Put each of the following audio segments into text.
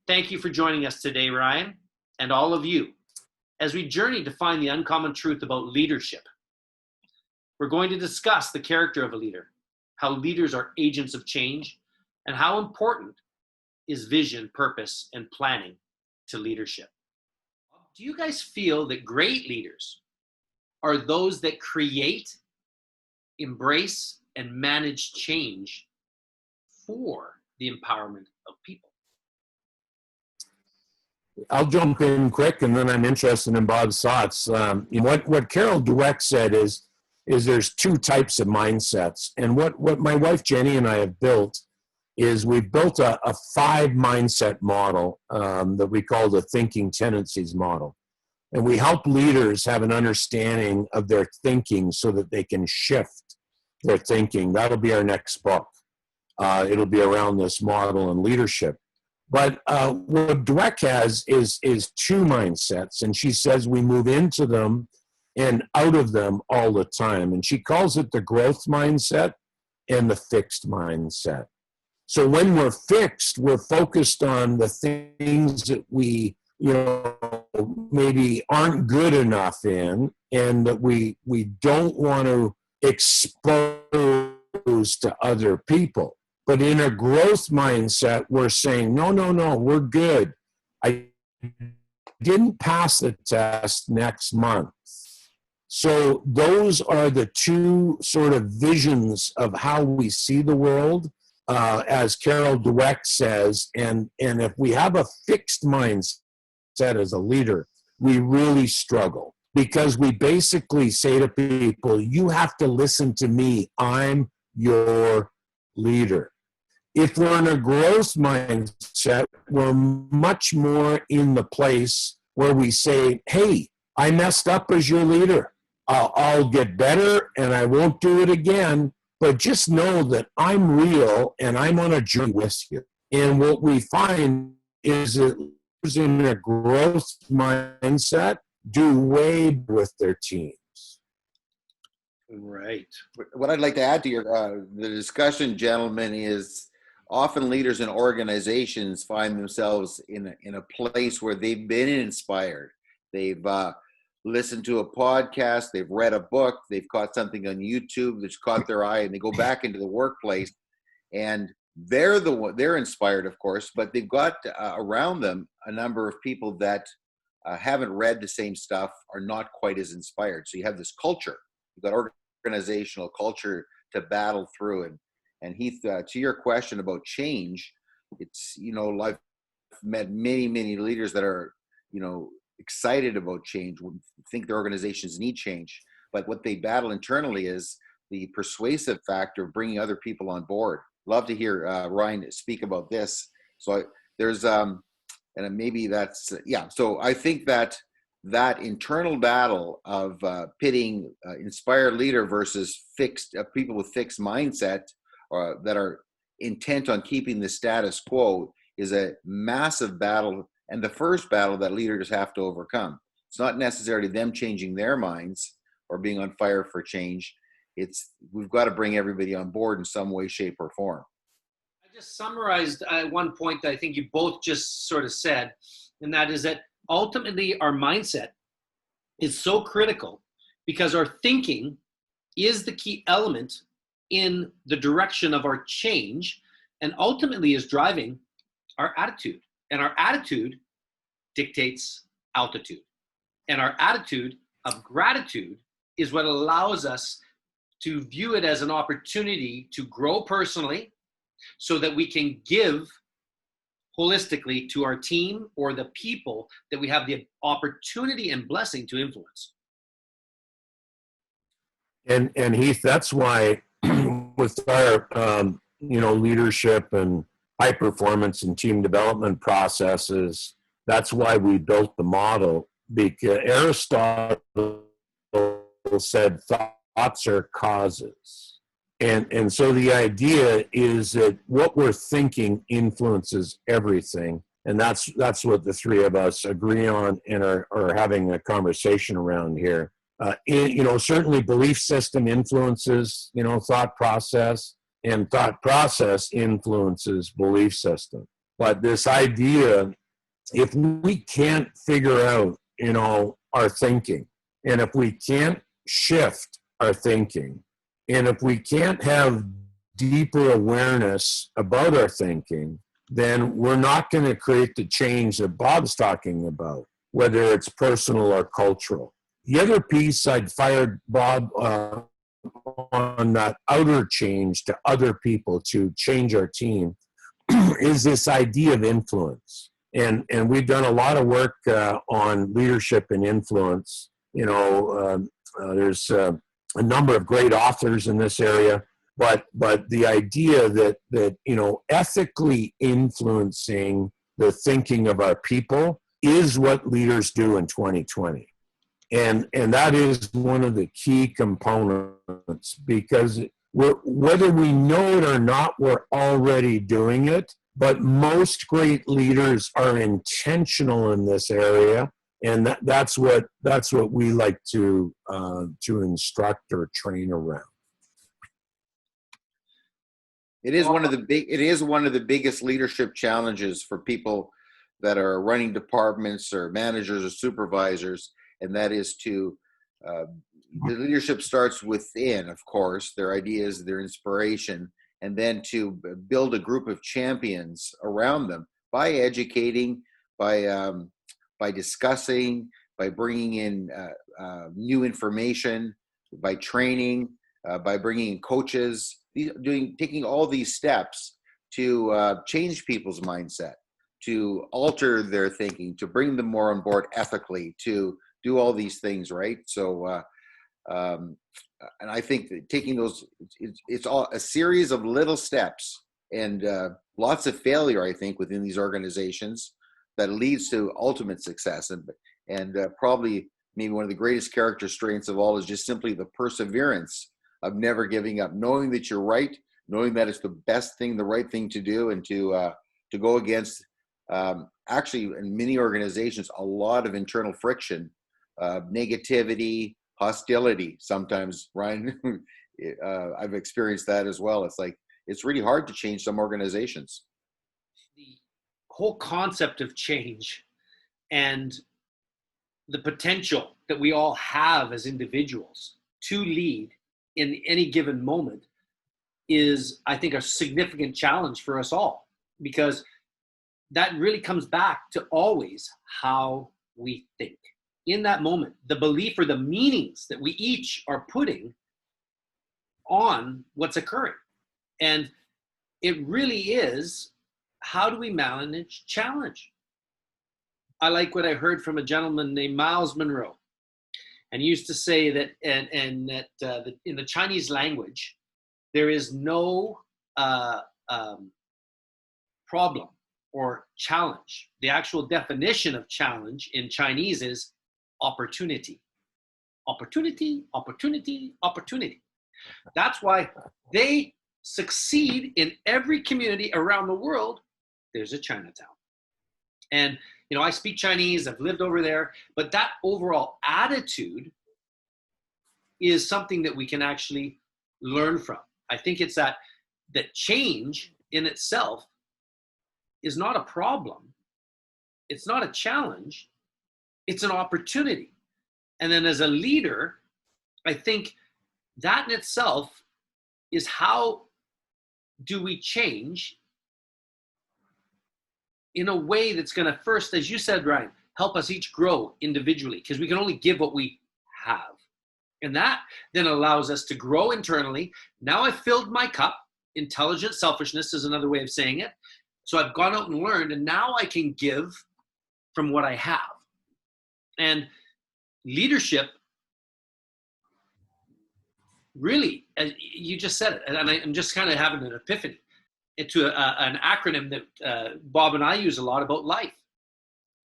Thank you for joining us today, Ryan, and all of you, as we journey to find the uncommon truth about leadership. We're going to discuss the character of a leader, how leaders are agents of change, and how important is vision, purpose, and planning to leadership. Do you guys feel that great leaders are those that create, embrace, and manage change for the empowerment of people? I'll jump in quick, and then I'm interested in Bob's thoughts. What Carol Dweck said is there's two types of mindsets. And what my wife Jenny and I have built is we've built a 5 mindset model that we call the thinking tendencies model. And we help leaders have an understanding of their thinking so that they can shift their thinking. That'll be our next book. It'll be around this model and leadership. But what Dweck has is 2 mindsets, and she says we move into them and out of them all the time. And she calls it the growth mindset and the fixed mindset. So when we're fixed, we're focused on the things that we maybe aren't good enough in, and that we don't want to expose to other people. But in a growth mindset, we're saying, no, we're good. I didn't pass the test next month. So those are the 2 sort of visions of how we see the world, as Carol Dweck says. And if we have a fixed mindset as a leader, we really struggle, because we basically say to people, you have to listen to me. I'm your leader. If we're in a growth mindset, we're much more in the place where we say, hey, I messed up as your leader. I'll get better and I won't do it again, but just know that I'm real and I'm on a journey with you. And what we find is that in a growth mindset do way with their teams. Right. What I'd like to add to your the discussion, gentlemen, is often leaders in organizations find themselves in a place where they've been inspired. They've listened to a podcast, they've read a book, they've caught something on YouTube that's caught their eye, and they go back into the workplace, and they're inspired, of course, but they've got around them a number of people that haven't read the same stuff, are not quite as inspired. So you have this culture, you've got organizational culture to battle through. And Heath, to your question about change, it's, I've met many leaders that are, excited about change, think their organizations need change. But what they battle internally is the persuasive factor of bringing other people on board. Love to hear Ryan speak about this. So there's, and maybe that's, So I think that internal battle of pitting inspired leader versus fixed people with fixed mindset that are intent on keeping the status quo is a massive battle, and the first battle that leaders have to overcome. It's not necessarily them changing their minds or being on fire for change. We've got to bring everybody on board in some way, shape, or form. I just summarized one point that I think you both just sort of said, and that is that ultimately our mindset is so critical, because our thinking is the key element in the direction of our change, and ultimately is driving our attitude. And our attitude dictates altitude. And our attitude of gratitude is what allows us to view it as an opportunity to grow personally, so that we can give holistically to our team or the people that we have the opportunity and blessing to influence. And Heath, that's why with our leadership and high performance and team development processes, that's why we built the model, because Aristotle said thoughts are causes. And so the idea is that what we're thinking influences everything. And that's what the 3 of us agree on and are having a conversation around here. Certainly belief system influences, thought process, and thought process influences belief system. But this idea if we can't figure out, our thinking, and if we can't shift our thinking, and if we can't have deeper awareness about our thinking, then we're not going to create the change that Bob's talking about, whether it's personal or cultural. The other piece I'd fired Bob on that outer change to other people to change our team is this idea of influence. And we've done a lot of work on leadership and influence. There's a number of great authors in this area, but the idea that ethically influencing the thinking of our people is what leaders do in 2020. And that is one of the key components, because whether we know it or not, we're already doing it. But most great leaders are intentional in this area, and that's what we like to instruct or train around. It is one of the biggest leadership challenges for people that are running departments or managers or supervisors, and that is the leadership starts within, of course, their ideas, their inspiration, and then to build a group of champions around them by educating, by discussing, by bringing in new information, by training, by bringing in coaches, taking all these steps to change people's mindset, to alter their thinking, to bring them more on board ethically, to do all these things, right? So, and I think that taking those, it's all a series of little steps and lots of failure, I think, within these organizations that leads to ultimate success. And probably maybe one of the greatest character strengths of all is just simply the perseverance of never giving up, knowing that you're right, knowing that it's the best thing, the right thing to do, and to go against, actually in many organizations, a lot of internal friction, negativity, hostility. Sometimes, Ryan, I've experienced that as well. It's like, it's really hard to change some organizations. The whole concept of change and the potential that we all have as individuals to lead in any given moment is, I think, a significant challenge for us all, because that really comes back to always how we think. In that moment, the belief or the meanings that we each are putting on what's occurring. And it really is, how do we manage challenge? I like what I heard from a gentleman named Miles Monroe. And he used to say that, that in the Chinese language, there is no problem or challenge. The actual definition of challenge in Chinese is opportunity. Opportunity, opportunity, opportunity. That's why they succeed in every community around the world. There's a Chinatown. And, I speak Chinese, I've lived over there, but that overall attitude is something that we can actually learn from. I think it's that change in itself is not a problem. It's not a challenge. It's an opportunity. And then as a leader, I think that in itself is, how do we change in a way that's going to first, as you said, Ryan, help us each grow individually, because we can only give what we have. And that then allows us to grow internally. Now I've filled my cup. Intelligent selfishness is another way of saying it. So I've gone out and learned, and now I can give from what I have. And leadership, really, as you just said it, and I'm just kind of having an epiphany to an acronym that Bob and I use a lot about life.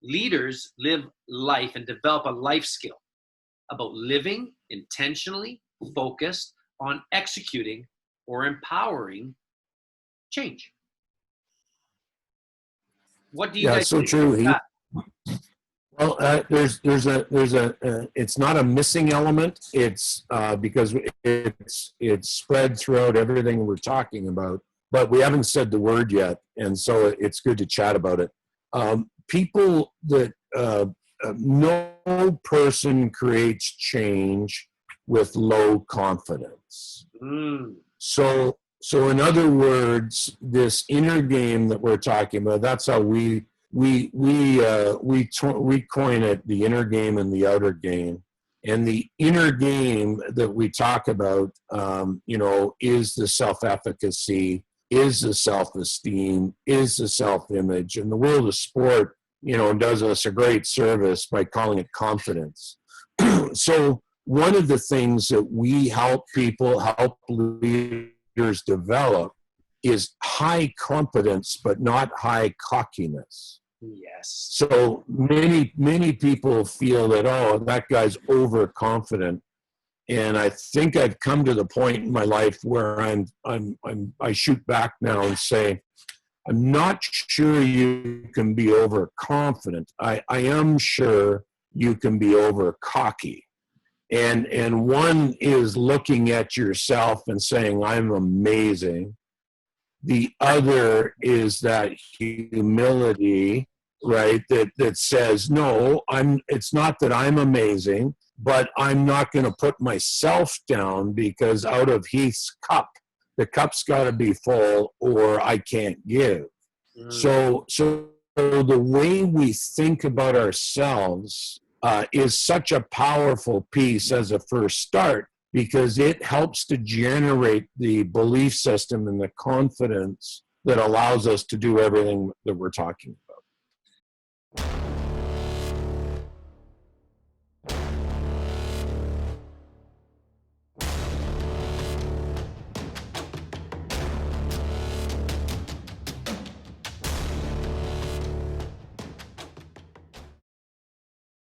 Leaders live life and develop a life skill about living intentionally focused on executing or empowering change. What do you guys think true. about that? Well, there's it's not a missing element. It's because it's spread throughout everything we're talking about, but we haven't said the word yet, and so it's good to chat about it. people that no person creates change with low confidence. Mm. So in other words, this inner game that we're talking about, that's how we coin it, the inner game and the outer game. And the inner game that we talk about, is the self-efficacy, is the self-esteem, is the self-image. And the world of sport, does us a great service by calling it confidence. So one of the things that we help leaders develop is high confidence, but not high cockiness. Yes. So many people feel that, oh, that guy's overconfident. And I think I've come to the point in my life where I shoot back now and say, I'm not sure you can be overconfident. I am sure you can be over cocky. And one is looking at yourself and saying, I'm amazing. The other is that humility, right? That says, no, it's not that I'm amazing, but I'm not going to put myself down, because out of Heath's cup, the cup's got to be full or I can't give. So the way we think about ourselves is such a powerful piece as a first start, because it helps to generate the belief system and the confidence that allows us to do everything that we're talking